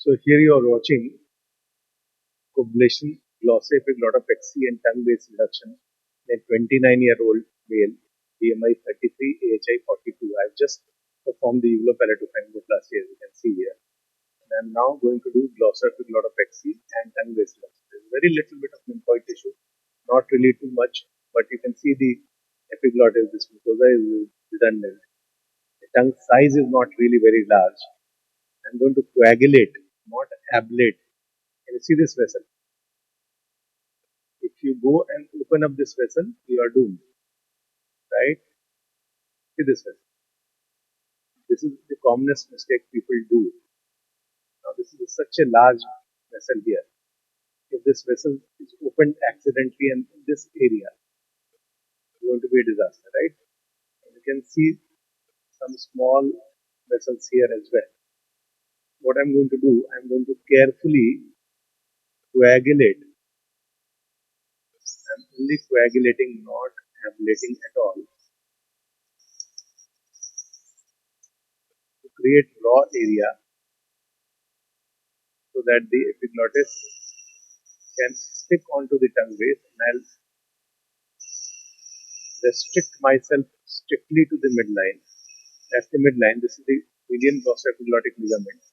So here you are watching Coblation, glossoepiglottopexy and tongue-based reduction in a 29-year-old male, BMI 33, AHI 42. I've just performed the uvulopalatopharyngoplasty, as you can see here. And I'm now going to do glossoepiglottopexy and tongue-based reduction. There's very little bit of lymphoid tissue, not really too much, but you can see the epiglottis, this mucosa is redundant. The tongue size is not really very large. I'm going to coagulate, not ablate. Can you see this vessel? If you go and open up this vessel, you are doomed, right? See this vessel. This is the commonest mistake people do. Now, this is such a large vessel here. If this vessel is opened accidentally and in this area, it's going to be a disaster, right? And you can see some small vessels here as well. What I'm going to do, I'm going to carefully coagulate. I'm only coagulating, not ablating at all, to create raw area so that the epiglottis can stick onto the tongue base, and I'll restrict myself strictly to the midline. That's the midline. This is the median glossoepiglottic ligament.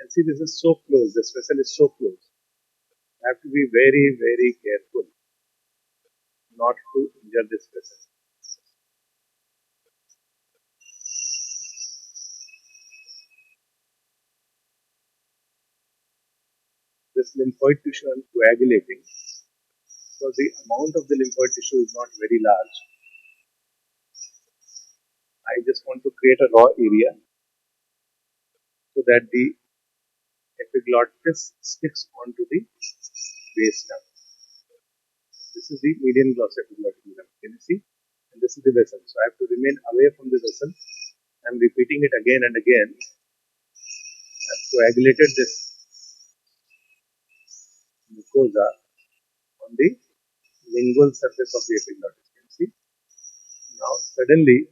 And see, this is so close. This vessel is so close. I have to be very, very careful not to injure this vessel. This lymphoid tissue I'm coagulating. So the amount of the lymphoid tissue is not very large. I just want to create a raw area so that the epiglottis sticks onto the base tongue. This is the median glossoepiglottic ligament. Can you see? And this is the vessel. So I have to remain away from the vessel. I'm repeating it again and again. I've coagulated this mucosa on the lingual surface of the epiglottis. Can you see? Now, suddenly,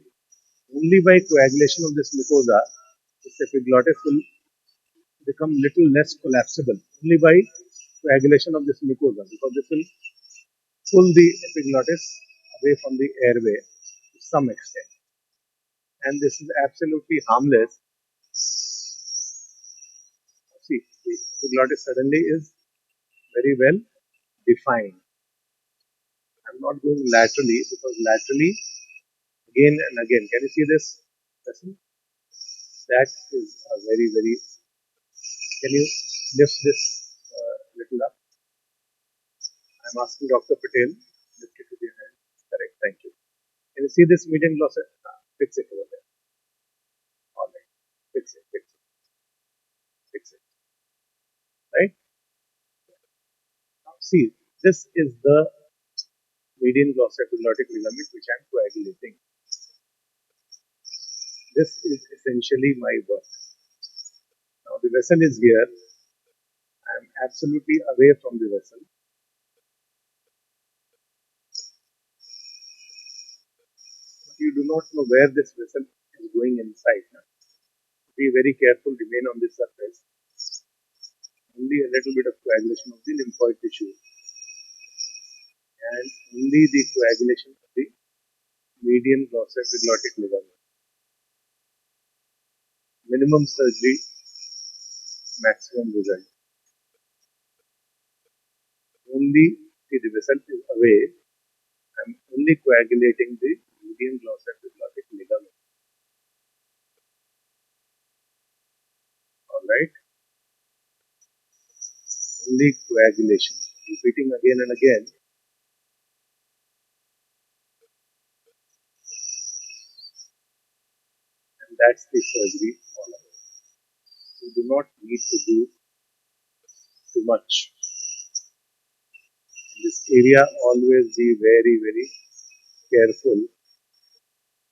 only by coagulation of this mucosa, this epiglottis will become little less collapsible. Only by coagulation of this mucosa, because this will pull the epiglottis away from the airway to some extent. And this is absolutely harmless. See, the epiglottis suddenly is very well defined. I'm not going laterally, because laterally, again and again, can you see this vessel? That is a very, very, can you lift this little up? I'm asking Dr. Patel, lift it with your hand. Correct, thank you. Can you see this median glossary? Fix it over there. All right, fix it, fix it, fix it. Right? Now, see, this is the median glossoepiglottic ligament which I'm coagulating. This is essentially my work. Now, the vessel is here. I am absolutely away from the vessel. But you do not know where this vessel is going inside. Now. Be very careful, remain on this surface. Only a little bit of coagulation of the lymphoid tissue and only the coagulation of the median glossoepiglottic ligament. Minimum surgery, maximum result. Only the vessel is away. I am only coagulating the median glossoepiglottic ligament. Alright? Only coagulation. Repeating again and again. And that's the surgery all about. You do not need to do too much. In this area, always be very, very careful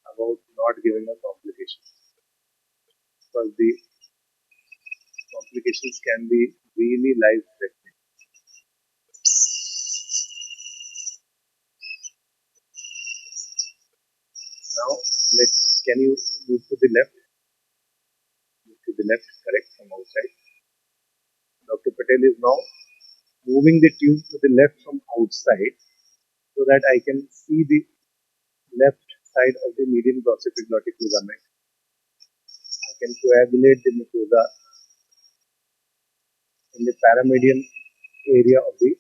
about not giving a complication. Because the complications can be really life-threatening. Now, can you move to the left? Move to the left, correct, from outside. Patel is now moving the tube to the left from outside so that I can see the left side of the median glossoepiglotic ligament. I can coagulate the mucosa in the paramedian area of the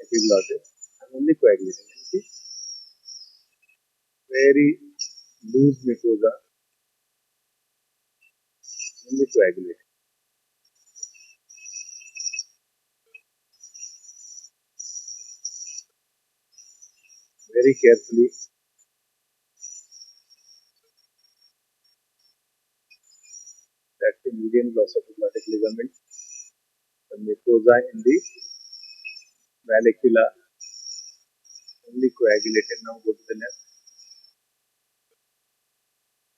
epiglottis. I'm only coagulating. You see, very loose mucosa, only coagulating. Very carefully, that's the median glossopiglotic ligament, the mucosa in the vallecula, only coagulated. Now go to the left.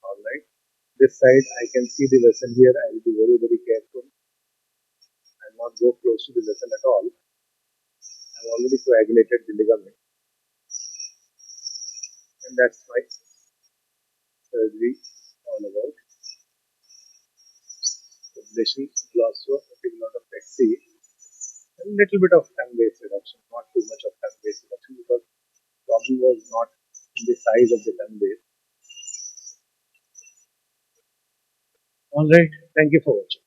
All right. This side, I can see the vessel here. I will be very, very careful and not go close to the vessel at all. I've already coagulated the ligament, and that's my surgery all about. Coblation, glossoepiglottopexy, a little bit of tongue base reduction, not too much of tongue base reduction because the problem was not in the size of the tongue base. All right. Thank you for watching.